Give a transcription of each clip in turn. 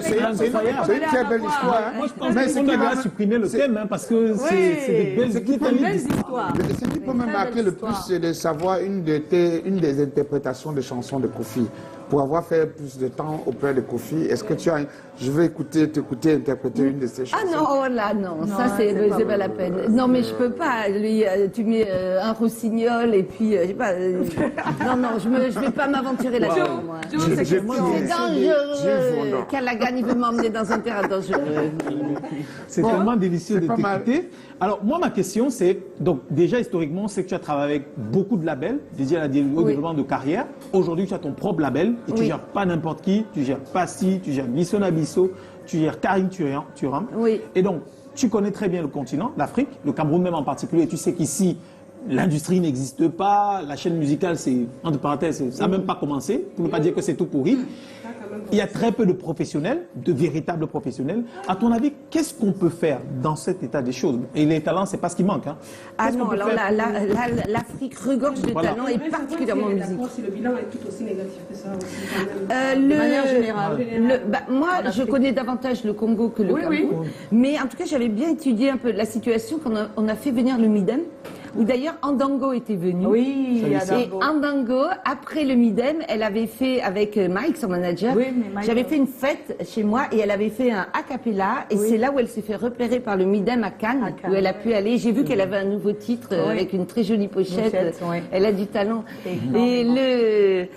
une très belle histoire. Moi, je pense qu'on doit supprimer le thème, parce que c'est des belles histoires. Ce qui peut me marquer le plus, c'est de savoir une des interprétations de chansons de Kofi. Pour avoir fait plus de temps auprès de Kofi, est-ce que tu as... Je vais t'écouter interpréter une de ces chansons. Ah non, oh là, non, ça c'est pas la peine. Non, mais je peux pas. Lui, tu mets un rossignol et puis, je sais pas. Non, je vais pas m'aventurer là-dedans, moi. C'est dangereux. Callaghan, il veut m'emmener dans un terrain dangereux. C'est tellement délicieux de t'écouter. Alors, moi, ma question, c'est, donc, déjà, historiquement, c'est que tu as travaillé avec beaucoup de labels, dédiés au développement de carrière. Aujourd'hui, tu as ton propre label et tu gères pas n'importe qui, tu gères Passy, tu gères Mission Abisso, tu gères Karine Turam. Oui. Et donc, tu connais très bien le continent, l'Afrique, le Cameroun même en particulier. Tu sais qu'ici, l'industrie n'existe pas, la chaîne musicale, c'est, entre parenthèses, ça n'a même pas commencé, pour ne pas dire que c'est tout pourri. Il y a très peu de professionnels, de véritables professionnels. À ton avis, qu'est-ce qu'on peut faire dans cet état des choses? Et les talents, c'est pas ce qui manque. Hein. Ah non, alors l'Afrique regorge de talents, et particulièrement en musique. Si le bilan est tout aussi négatif que ça aussi. De manière générale. Moi, je connais davantage le Congo que le Cameroun. Mais en tout cas, j'avais bien étudié un peu la situation quand on a fait venir le Midem. Où d'ailleurs Andango était venue. Oui, et Andango, après le Midem, elle avait fait avec Mike, son manager, j'avais fait une fête chez moi et elle avait fait un a cappella et c'est là où elle s'est fait repérer par le Midem à Cannes, où elle a pu aller. J'ai vu qu'elle avait un nouveau titre avec une très jolie pochette. Elle a du talent. Et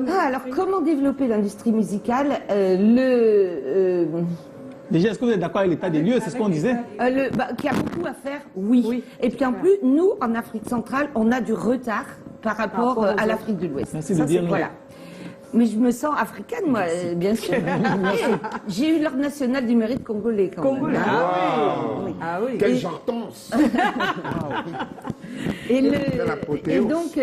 alors comment développer l'industrie musicale? Déjà, est-ce que vous êtes d'accord avec l'état des lieux? C'est ce qu'on disait. Qu'il y a beaucoup à faire, oui. Et puis en plus, nous, en Afrique centrale, on a du retard par rapport à l'Afrique de l'Ouest. Merci de dire voilà. Mais je me sens africaine, moi, bien sûr. J'ai eu l'ordre national du mérite congolais, quand même. Ah oui. Quelle gentance. Et donc,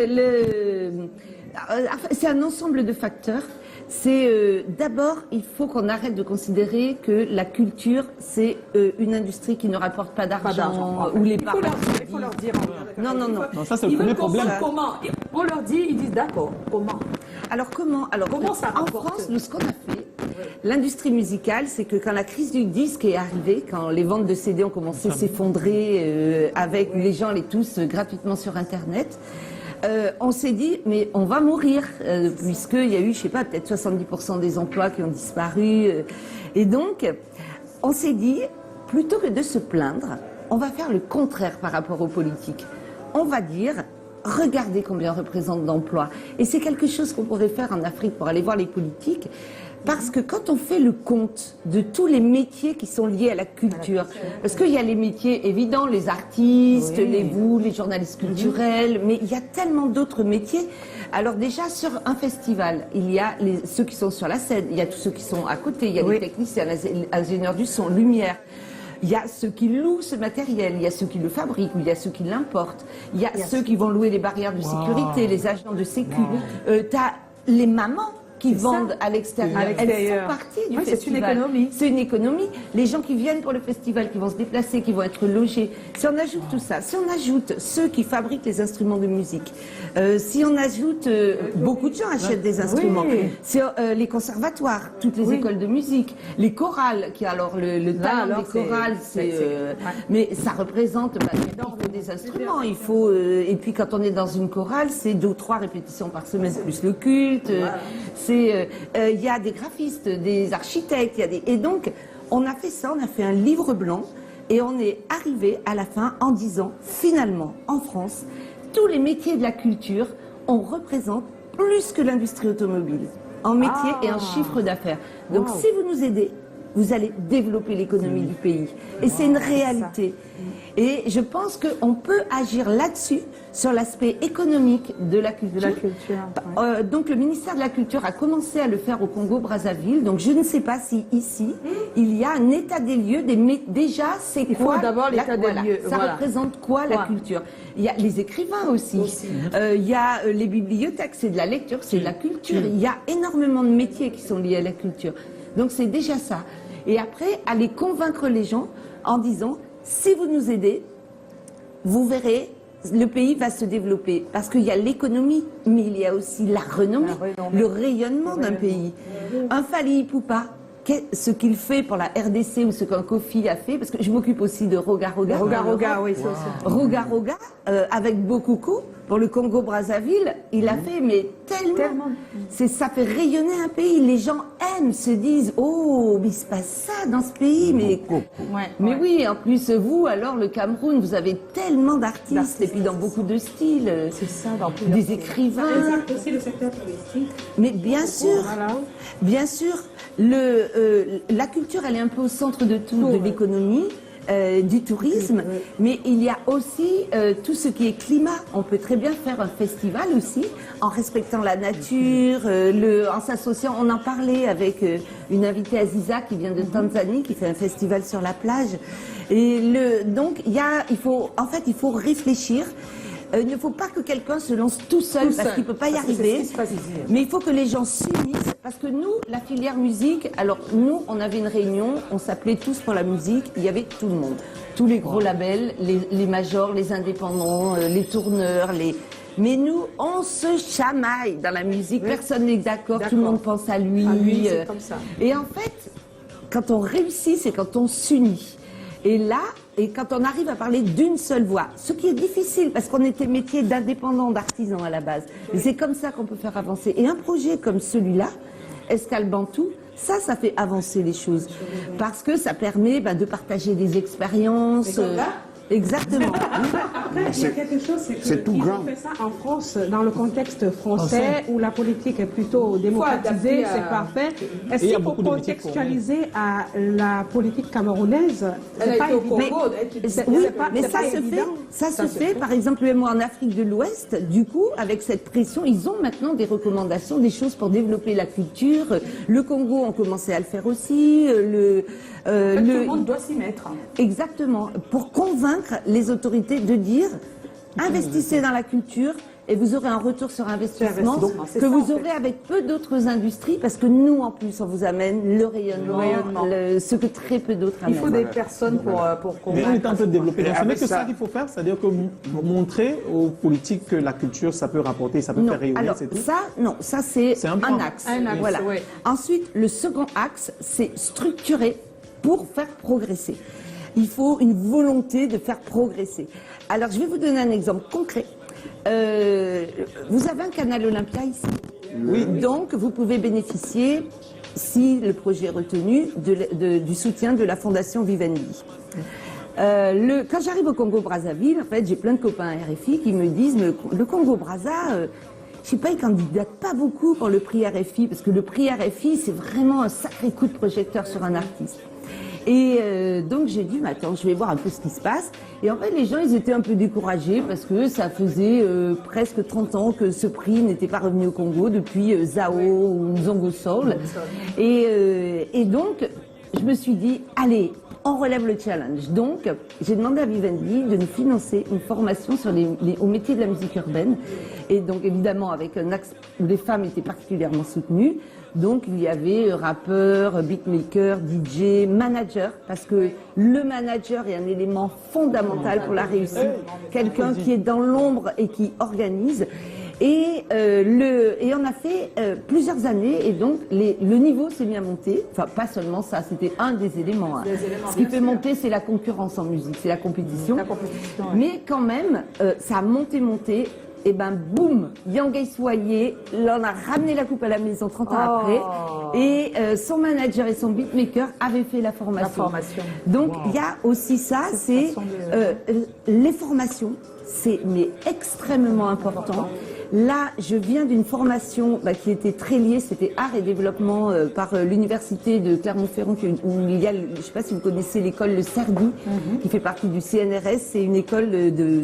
c'est un ensemble de facteurs. C'est d'abord, il faut qu'on arrête de considérer que la culture, c'est une industrie qui ne rapporte pas d'argent, ou les parents. Il faut leur dire. Non. Non, ça c'est le premier problème. Comment? On leur dit, ils disent d'accord. Comment? Alors comment? Comment ça en France, nous, ce qu'on a fait, l'industrie musicale, c'est que quand la crise du disque est arrivée, quand les ventes de CD ont commencé à s'effondrer, avec les gens allaient tous gratuitement sur Internet, on s'est dit, mais on va mourir, puisqu'il y a eu, je sais pas, peut-être 70% des emplois qui ont disparu. Et donc, on s'est dit, plutôt que de se plaindre, on va faire le contraire par rapport aux politiques. On va dire, regardez combien on représente d'emplois. Et c'est quelque chose qu'on pourrait faire en Afrique pour aller voir les politiques. Parce que quand on fait le compte de tous les métiers qui sont liés à la culture, parce qu'il y a les métiers évidents, les artistes, les journalistes culturels, mais il y a tellement d'autres métiers. Alors déjà, sur un festival, il y a ceux qui sont sur la scène, il y a tous ceux qui sont à côté, il y a les techniciens, les ingénieurs du son, lumière. Il y a ceux qui louent ce matériel, il y a ceux qui le fabriquent, il y a ceux qui l'importent, il y a ceux qui vont louer les barrières de sécurité, les agents de sécu. T'as les mamans qui vendent à l'extérieur. Elles font partie du festival. C'est une économie. C'est une économie. Les gens qui viennent pour le festival, qui vont se déplacer, qui vont être logés. Si on ajoute tout ça, si on ajoute ceux qui fabriquent les instruments de musique, si on ajoute, beaucoup de gens achètent des instruments. Si, les conservatoires, toutes les écoles de musique, les chorales, qui alors le talent des chorales, mais ça représente des instruments. Il faut, et puis quand on est dans une chorale, c'est 2 ou 3 répétitions par semaine, plus le culte. Il y a des graphistes, des architectes, et donc on a fait ça, on a fait un livre blanc et on est arrivé à la fin en disant finalement en France, tous les métiers de la culture, on représente plus que l'industrie automobile en métier et en chiffre d'affaires. Donc si vous nous aidez, vous allez développer l'économie du pays. Et c'est une réalité. Et je pense qu'on peut agir là-dessus, sur l'aspect économique de la culture. Donc le ministère de la Culture a commencé à le faire au Congo-Brazzaville. Donc je ne sais pas si ici, il y a un état des lieux. Déjà, c'est quoi? Il faut d'abord l'état des lieux. Ça représente quoi la culture? Il y a les écrivains aussi. Il y a les bibliothèques, c'est de la lecture, c'est de la culture. Il y a énormément de métiers qui sont liés à la culture. Donc c'est déjà ça. Et après, aller convaincre les gens en disant, si vous nous aidez, vous verrez, le pays va se développer. Parce qu'il y a l'économie, mais il y a aussi la renommée, le rayonnement d'un pays. Un Fally Ipupa, ce qu'il fait pour la RDC ou ce qu'un Kofi a fait, parce que je m'occupe aussi de Roga Roga. Oui, c'est aussi. Roga Roga, avec Bokoko, pour le Congo-Brazzaville, il a fait, mais tellement. Ça fait rayonner un pays. Les gens aiment, se disent, oh, mais il se passe ça dans ce pays. Mais oui, en plus, vous, alors, le Cameroun, vous avez tellement d'artistes, et puis dans beaucoup de styles. C'est ça, dans des écrivains. Ça aussi le secteur touristique. Mais bien sûr, Voilà. bien sûr, la culture, elle est un peu au centre de tout, de l'économie. Du tourisme, mais il y a aussi tout ce qui est climat. On peut très bien faire un festival aussi, en respectant la nature, en s'associant. On en parlait avec une invitée, Aziza, qui vient de Tanzanie, qui fait un festival sur la plage. Et donc, il faut réfléchir. Il ne faut pas que quelqu'un se lance tout seul parce qu'il ne peut pas y arriver. Mais il faut que les gens s'unissent parce que nous, la filière musique, alors nous, on avait une réunion, on s'appelait Tous pour la musique, il y avait tout le monde. Tous les gros labels, les majors, les indépendants, les tourneurs, Mais nous, on se chamaille dans la musique, personne n'est d'accord, tout le monde pense à lui. C'est comme ça. Et en fait, quand on réussit, c'est quand on s'unit. Et quand on arrive à parler d'une seule voix, ce qui est difficile parce qu'on était métier d'indépendant, d'artisan à la base. Mais c'est comme ça qu'on peut faire avancer. Et un projet comme celui-là, Escale Bantou, ça fait avancer les choses. Parce que ça permet de partager des expériences. Exactement. Après, il y a quelque chose, c'est tout qu'ils grand. ont fait ça en France, dans le contexte français, où la politique est plutôt démocratisée, c'est parfait. Est-ce qu'il faut contextualiser à la politique camerounaise? C'est pas évident. Oui, mais ça se fait. Par exemple, moi en Afrique de l'Ouest, du coup, avec cette pression, ils ont maintenant des recommandations, des choses pour développer la culture. Le Congo, on commençait à le faire aussi. Tout le monde doit s'y mettre. Exactement. Pour convaincre les autorités de dire investissez dans la culture et vous aurez un retour sur investissement que vous aurez avec peu d'autres industries parce que nous, en plus, on vous amène le rayonnement, ce que très peu d'autres amènent. Il faut des personnes pour convaincre. Mais on est en train de développer. Ce n'est que ça qu'il faut faire, c'est-à-dire que montrer aux politiques que la culture, ça peut rapporter, ça peut faire rayonner. Alors, c'est tout. ça c'est un axe. Voilà. Oui. Ensuite, le second axe, c'est structurer pour faire progresser. Il faut une volonté de faire progresser. Alors, je vais vous donner un exemple concret. Vous avez un canal Olympia ici. Oui. Donc, vous pouvez bénéficier, si le projet est retenu, du soutien de la Fondation Vivendi. Quand j'arrive au Congo-Brazzaville, en fait, j'ai plein de copains RFI qui me disent le Congo-Brazza, je sais pas, ils candidatent pas beaucoup pour le prix RFI, parce que le prix RFI, c'est vraiment un sacré coup de projecteur sur un artiste. Et donc j'ai dit, mais attends, je vais voir un peu ce qui se passe. Et en fait, les gens, ils étaient un peu découragés parce que ça faisait presque 30 ans que ce prix n'était pas revenu au Congo depuis Zao ou Nzongo Soul. Et donc, je me suis dit, allez, on relève le challenge. Donc, j'ai demandé à Vivendi de nous financer une formation sur au métier de la musique urbaine. Et donc, évidemment, avec un axe où les femmes étaient particulièrement soutenues. Donc, il y avait rappeur, beatmaker, DJ, manager, parce que le manager est un élément fondamental pour la réussite. Quelqu'un qui est dans l'ombre et qui organise. Et on a fait plusieurs années, et donc le niveau s'est mis à monter. Enfin, pas seulement ça, c'était un des éléments. Hein. Ce qui fait monter, c'est la concurrence en musique, c'est la compétition. Mais quand même, ça a monté. Et ben boum, Yangay Soyer, là on a ramené la coupe à la maison 30 ans après. Et son manager et son beatmaker avaient fait la formation. Donc il y a aussi ça, c'est les formations, c'est extrêmement important. Là, je viens d'une formation qui était très liée, c'était art et développement par l'université de Clermont-Ferrand, où il y a, je ne sais pas si vous connaissez l'école Le Cergy, qui fait partie du CNRS. C'est une école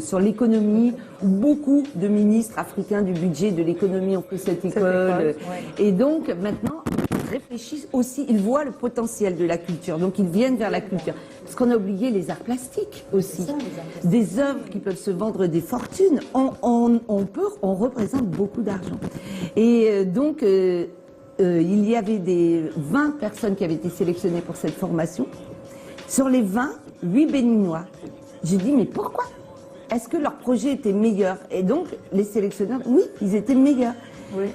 sur l'économie, où beaucoup de ministres africains du budget de l'économie ont fait cette école. Et donc, maintenant, ils réfléchissent aussi, ils voient le potentiel de la culture, donc ils viennent vers la culture. Parce qu'on a oublié les arts plastiques aussi. Des œuvres qui peuvent se vendre des fortunes. On représente beaucoup d'argent. Et donc, il y avait 20 personnes qui avaient été sélectionnées pour cette formation. Sur les 20, 8 Béninois. J'ai dit, mais pourquoi? Est-ce que leur projet était meilleur? Et donc, les sélectionneurs, oui, ils étaient meilleurs.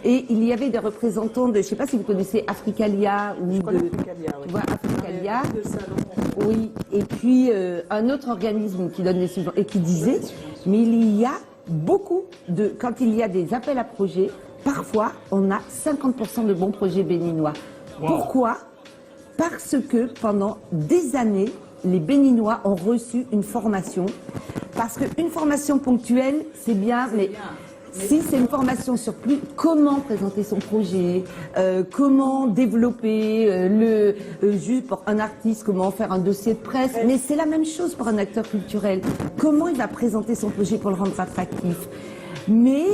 Et il y avait des représentants de, je ne sais pas si vous connaissez Africalia ou Africalia, oui. Voilà, Africalia. De salon. Oui, et puis un autre organisme qui donne des subventions et qui disait, mais il y a beaucoup de, quand il y a des appels à projets, parfois on a 50% de bons projets béninois. Wow. Pourquoi? Parce que pendant des années, les Béninois ont reçu une formation. Parce qu'une formation ponctuelle, c'est bien, mais si c'est une formation sur plus, comment présenter son projet, comment développer juste pour un artiste, comment faire un dossier de presse, mais c'est la même chose pour un acteur culturel. Comment il va présenter son projet pour le rendre attractif? Mais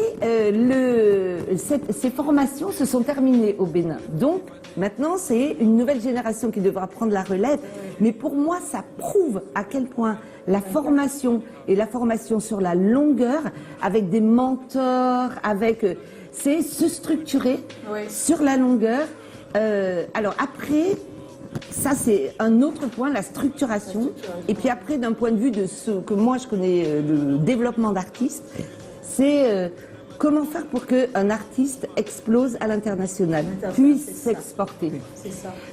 ces formations se sont terminées au Bénin. Donc, maintenant, c'est une nouvelle génération qui devra prendre la relève. Mais pour moi, ça prouve à quel point la formation et la formation sur la longueur, avec des mentors, c'est se structurer sur la longueur. Alors après, ça c'est un autre point, la structuration. Et puis après, d'un point de vue de ce que moi je connais, le développement d'artistes, c'est comment faire pour qu'un artiste explose à l'international, puisse s'exporter.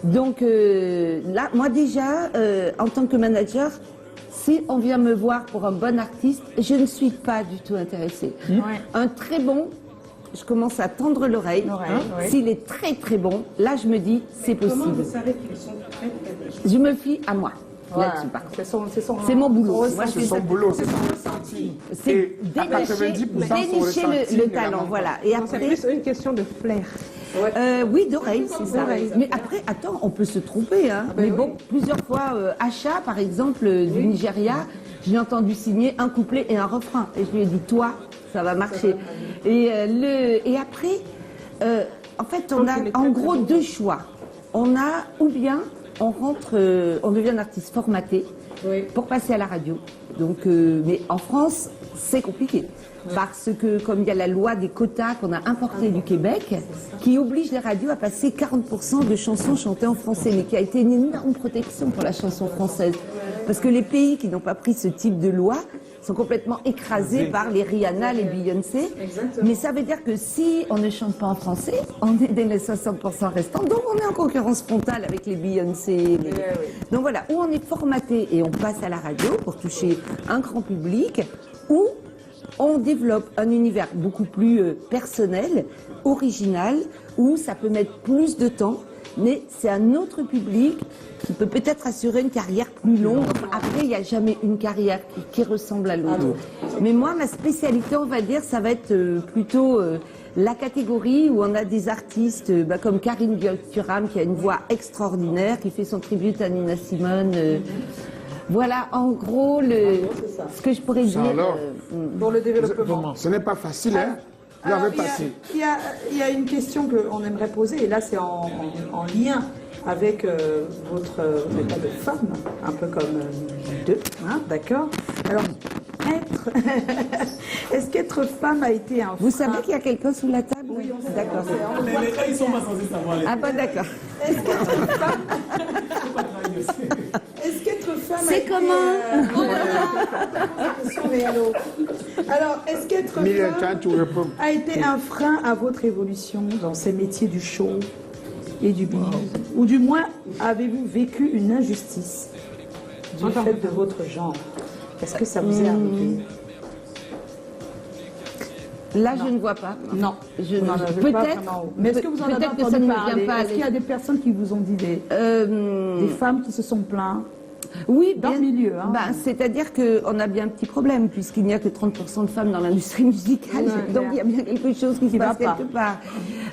Donc là, moi déjà, en tant que manager, si on vient me voir pour un bon artiste, je ne suis pas du tout intéressée. Un très bon, je commence à tendre l'oreille. S'il est très très bon, là je me dis, c'est possible. Comment vous savez qu'ils sont très très bons? Je me fie à moi. C'est mon boulot. C'est son boulot, c'est son ressenti. C'est dénicher le talent, voilà. Et après, c'est plus une question de flair. Oui, d'oreille, c'est ça. Mais après, attends, on peut se tromper. Hein. Mais bon, plusieurs fois, Acha, par exemple, du Nigeria, j'ai entendu signer un couplet et un refrain. Et je lui ai dit, toi, ça va marcher. Et après, en fait, on a en gros deux choix. On a, ou bien, on devient un artiste formaté pour passer à la radio. Donc, mais en France, c'est compliqué. Parce que comme il y a la loi des quotas qu'on a importés du Québec, qui oblige les radios à passer 40% de chansons chantées en français, mais qui a été une énorme protection pour la chanson française. Parce que les pays qui n'ont pas pris ce type de loi sont complètement écrasés par les Rihanna, les Beyoncé. Mais ça veut dire que si on ne chante pas en français, on est dans les 60% restants, donc on est en concurrence frontale avec les Beyoncé. Donc voilà, où on est formaté et on passe à la radio pour toucher un grand public, ou on développe un univers beaucoup plus personnel, original, où ça peut mettre plus de temps, mais c'est un autre public qui peut peut-être assurer une carrière plus longue. Après, il n'y a jamais une carrière qui ressemble à l'autre. Mais moi, ma spécialité, on va dire, ça va être plutôt la catégorie où on a des artistes comme Karine Biol-Thuram, qui a une voix extraordinaire, qui fait son tribute à Nina Simone. Voilà, en gros, ce que je pourrais dire. Pour le développement. Ce n'est pas facile, hein? Il y a une question qu'on aimerait poser, et là c'est en lien avec votre état de femme, un peu comme deux, hein, d'accord? Alors, est-ce qu'être femme a été un frein? Vous savez qu'il y a quelqu'un sous la table? Oui, on sait. D'accord. Ils sont pas censés savoir. Ah bon, d'accord. Est-ce qu'être femme... Est-ce qu'être femme c'est comment Alors, est-ce qu'être femme a été un frein à votre évolution dans ces métiers du show et du buzz? Ou du moins, avez-vous vécu une injustice du fait de votre genre? Est-ce que ça vous est arrivé? Là, je ne vois pas. Non. Peut-être. Mais est-ce que vous en avez entendu parler? Est-ce qu'il y a des personnes qui vous ont dit des femmes qui se sont plaintes? Oui, dans le milieu. Hein. C'est-à-dire qu'on a bien un petit problème, puisqu'il n'y a que 30% de femmes dans l'industrie musicale. Donc il y a bien quelque chose qui se passe quelque part.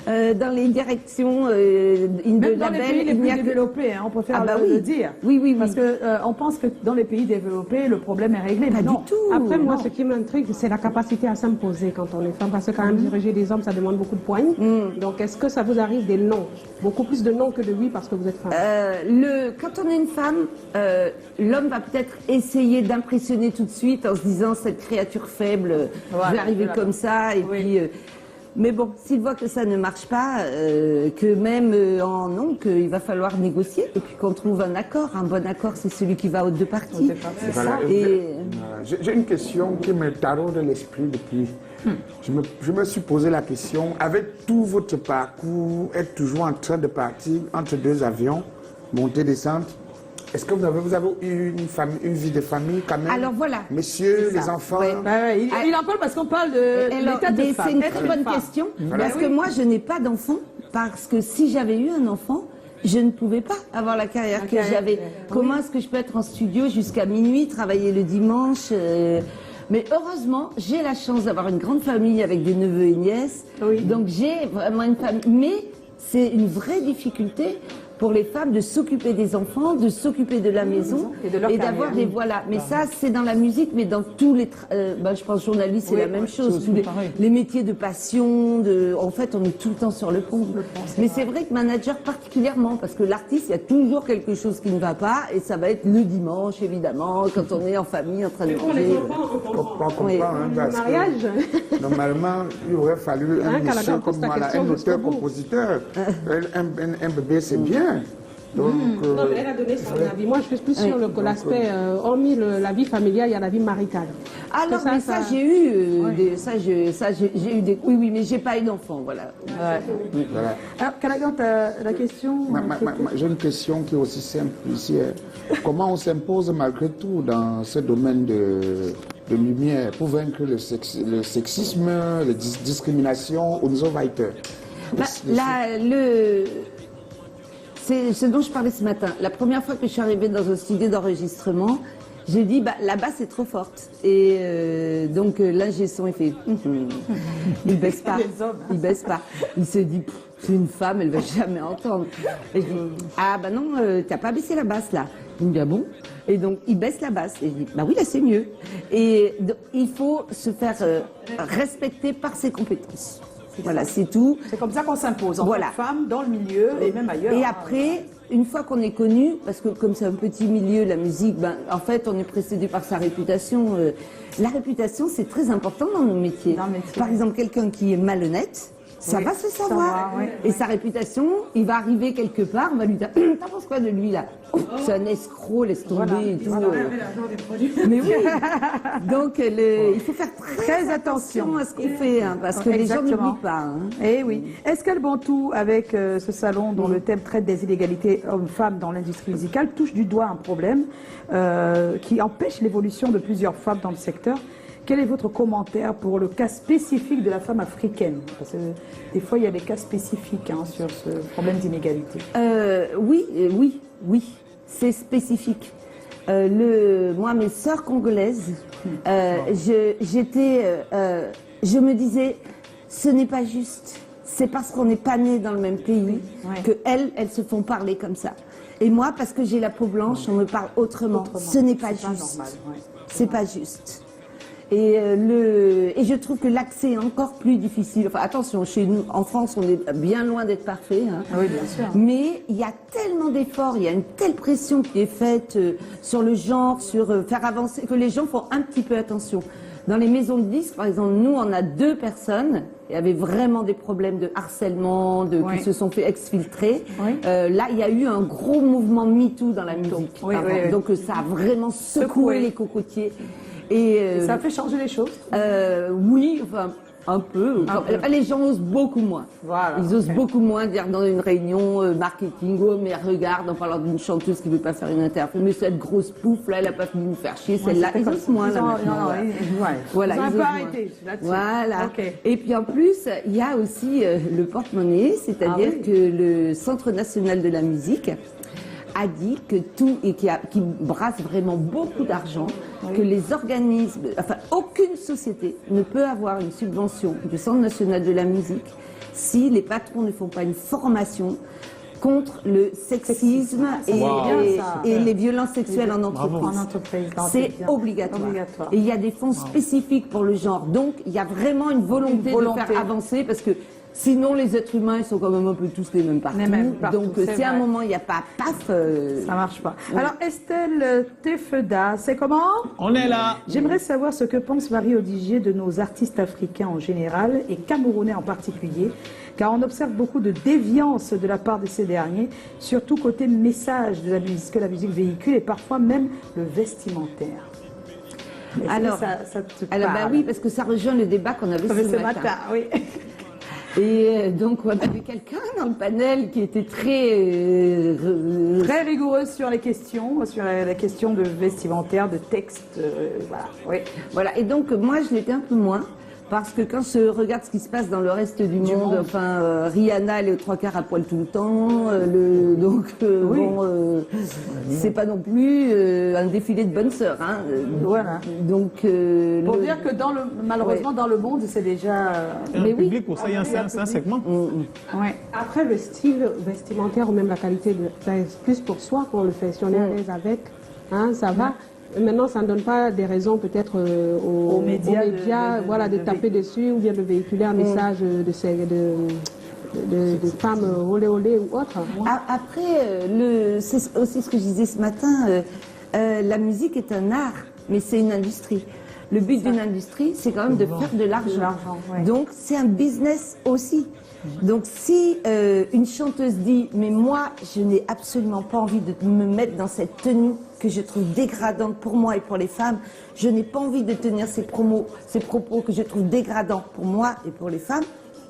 Dans les directions même dans les pays les plus développés, hein, on préfère le dire. Oui. Parce qu'on pense que dans les pays développés, le problème est réglé. Pas non. du tout. Après, moi, ce qui m'intrigue, c'est la capacité à s'imposer quand on est femme. Parce que quand même, diriger des hommes, ça demande beaucoup de poigne. Donc, est-ce que ça vous arrive des noms? Beaucoup plus de noms que de oui parce que vous êtes femme. Quand on est une femme, l'homme va peut-être essayer d'impressionner tout de suite en se disant cette créature faible, je vais arriver comme ça. Et puis, Mais bon, s'il voit que ça ne marche pas, que même non, qu'il va falloir négocier et puis qu'on trouve un accord. Un bon accord, c'est celui qui va aux deux parties. Voilà. J'ai une question qui me taraude l'esprit depuis. Je me suis posé la question, avec tout votre parcours, être toujours en train de partir entre deux avions, monter, descendre, est-ce que vous avez eu une vie de famille quand même? Alors voilà. Messieurs, les enfants. Ouais. Il en parle parce qu'on parle de l'état de femme. C'est une très bonne question, parce que moi, je n'ai pas d'enfant, parce que si j'avais eu un enfant, je ne pouvais pas avoir la carrière que j'avais. Comment est-ce que je peux être en studio jusqu'à minuit, travailler le dimanche mais heureusement, j'ai la chance d'avoir une grande famille avec des neveux et nièces. Oui. Donc j'ai vraiment une famille. Mais c'est une vraie difficulté pour les femmes de s'occuper des enfants, de s'occuper de la maison et d'avoir des voilà. Mais ça, c'est dans la musique, mais dans tous les, je pense journaliste, c'est la même chose. Tous les métiers de passion, en fait, on est tout le temps sur le pont. Mais c'est vrai que manager particulièrement, parce que l'artiste, il y a toujours quelque chose qui ne va pas, et ça va être le dimanche, évidemment, quand on est en famille, en train de manger. Mariage. Normalement, il aurait fallu un monsieur comme moi, un auteur-compositeur. Un bébé, c'est bien. Donc, non, mais elle a donné son avis. Moi, je suis plus sur l'aspect, hormis la vie familiale, il y a la vie maritale. Alors, mais ça, j'ai eu des... Oui, mais j'ai pas eu d'enfant, voilà. Voilà. Alors, Callaghan, la question... J'ai une question qui est aussi simple ici. Comment on s'impose malgré tout dans ce domaine de lumière pour vaincre le sexisme, les discriminations aux innovateurs? C'est ce dont je parlais ce matin. La première fois que je suis arrivée dans un studio d'enregistrement, j'ai dit, la basse est trop forte. Et donc, l'ingé son, il fait, il baisse pas. Il baisse pas. Il se dit, c'est une femme, elle va jamais entendre. Et je dis, non, t'as pas baissé la basse, là. Il me dit, ah bon? Et donc, il baisse la basse. Et je dis, oui, là, c'est mieux. Et donc, il faut se faire respecter par ses compétences. Voilà, c'est tout. C'est comme ça qu'on s'impose, en tant que femme, dans le milieu et même ailleurs. Et après, une fois qu'on est connu, parce que comme c'est un petit milieu, la musique, en fait, on est précédé par sa réputation. La réputation, c'est très important dans nos métiers. Par exemple, quelqu'un qui est malhonnête, ça va se savoir. Et sa réputation, il va arriver quelque part, on va lui dire, t'en penses quoi de lui là? C'est un escroc, laisse tomber et tout. Mais oui. Donc il faut faire très attention à ce qu'on fait, parce que les gens n'oublient pas. Eh oui. Estelle Bantou, avec ce salon dont le thème traite des inégalités hommes-femmes dans l'industrie musicale, touche du doigt un problème qui empêche l'évolution de plusieurs femmes dans le secteur. Quel est votre commentaire pour le cas spécifique de la femme africaine? Parce que des fois, il y a des cas spécifiques sur ce problème d'inégalité. Oui, c'est spécifique. Moi, mes sœurs congolaises, je me disais, ce n'est pas juste. C'est parce qu'on n'est pas né dans le même pays que elles se font parler comme ça. Et moi, parce que j'ai la peau blanche, on me parle autrement. Ce n'est pas juste. C'est pas juste. Et je trouve que l'accès est encore plus difficile. Enfin, attention, chez nous, en France, on est bien loin d'être parfait. Oui, bien sûr. Mais il y a tellement d'efforts, il y a une telle pression qui est faite sur le genre, sur faire avancer, que les gens font un petit peu attention. Dans les maisons de disques, par exemple, nous, on a 2 personnes qui avaient vraiment des problèmes de harcèlement, qui se sont fait exfiltrer. Là, il y a eu un gros mouvement MeToo dans la musique. Donc, ça a vraiment secoué les cocotiers. Et ça a fait changer les choses? Oui, enfin, un peu. Les gens osent beaucoup moins. Voilà, ils osent beaucoup moins dire dans une réunion marketing, oh mais regarde, en parlant d'une chanteuse qui ne veut pas faire une interview, mais cette grosse pouffe là, elle n'a pas fini de nous faire chier, celle-là. Ils osent moins là maintenant. Voilà, ils ont arrêté là-dessus. Voilà. Et puis en plus, il y a aussi le porte-monnaie, c'est-à-dire que le Centre national de la musique a dit que qui brasse vraiment beaucoup d'argent, que les organismes, enfin aucune société ne peut avoir une subvention du Centre national de la musique si les patrons ne font pas une formation contre le sexisme et les violences sexuelles en entreprise. C'est obligatoire. Et il y a des fonds spécifiques pour le genre. Donc il y a vraiment une volonté de faire avancer parce que Sinon, les êtres humains, ils sont quand même un peu tous les mêmes partout. Donc, si à un moment, il n'y a pas paf... Ça marche pas. Ouais. Alors, Estelle Tefeda, c'est comment? On est là. J'aimerais savoir ce que pense Marie Odigier de nos artistes africains en général et camerounais en particulier, car on observe beaucoup de déviance de la part de ces derniers, surtout côté message de la musique, que la musique véhicule et parfois même le vestimentaire. Alors, ça te alors ben oui, parce que ça rejoint le débat qu'on avait ce matin. Oui. Et donc, on avait quelqu'un dans le panel qui était très rigoureuse sur les questions de vestimentaire, de texte, voilà. Oui. Voilà. Et donc, moi, je l'étais un peu moins. Parce que quand je regarde ce qui se passe dans le reste du monde, enfin, Rihanna, elle est aux 3/4 à poil tout le temps, c'est pas non plus un défilé de bonnes sœurs, hein. Voilà. Donc, pour dire que malheureusement, dans le monde, c'est déjà... un public pour ça, il y a un segment. Ouais. Après, le style vestimentaire ou même la qualité, c'est plus pour soi qu'on le fait. Si on est à l'aise avec, hein, ça va. Maintenant, ça ne donne pas des raisons peut-être aux médias de taper dessus ou bien de véhiculer un message de femmes olé olé ou autre. Après, c'est aussi ce que je disais ce matin, la musique est un art, mais c'est une industrie. Le but d'une industrie, c'est quand même de faire de l'argent. Donc, c'est un business aussi. Donc, si une chanteuse dit « mais moi, je n'ai absolument pas envie de me mettre dans cette tenue que je trouve dégradante pour moi et pour les femmes, je n'ai pas envie de tenir ces propos que je trouve dégradants pour moi et pour les femmes »,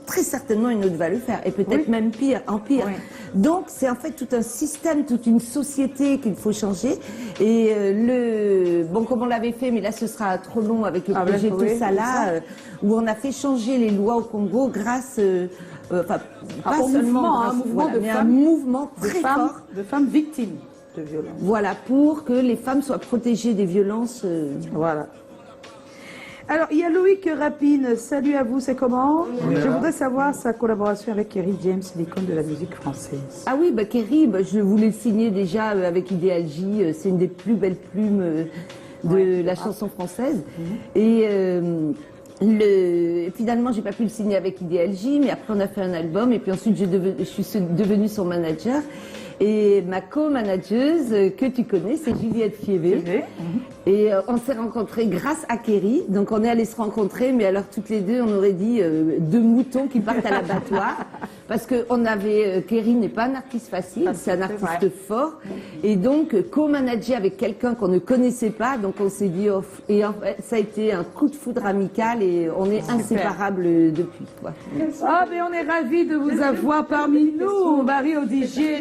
très certainement une autre va le faire, et peut-être même pire, en pire. Oui. Donc c'est en fait tout un système, toute une société qu'il faut changer. Et comme on l'avait fait, mais là ce sera trop long avec le projet Tosala, où on a fait changer les lois au Congo grâce, pas seulement un mouvement de femmes, un mouvement très fort de femmes victimes de violences. Voilà, pour que les femmes soient protégées des violences. Voilà. Alors, il y a Loïc Rapine. Salut à vous, c'est comment? Je voudrais savoir sa collaboration avec Kerry James, l'icône de la musique française. Ah oui, Kerry, je voulais le signer déjà avec Idéal J. C'est une des plus belles plumes de la chanson française. Et finalement, j'ai pas pu le signer avec Idéal J, mais après on a fait un album et puis ensuite je suis devenue son manager. Et ma co-manageuse que tu connais, c'est Juliette Fievé. Et on s'est rencontrés grâce à Kerry. Donc on est allés se rencontrer, mais alors toutes les deux, on aurait dit deux moutons qui partent à l'abattoir. Parce que Kerry n'est pas un artiste facile, c'est un artiste fort. Et donc co-manager avec quelqu'un qu'on ne connaissait pas, donc on s'est dit, et en fait, ça a été un coup de foudre amical et on est inséparables depuis. Ah, mais on est ravis de vous avoir parmi nous, Marie Odigier.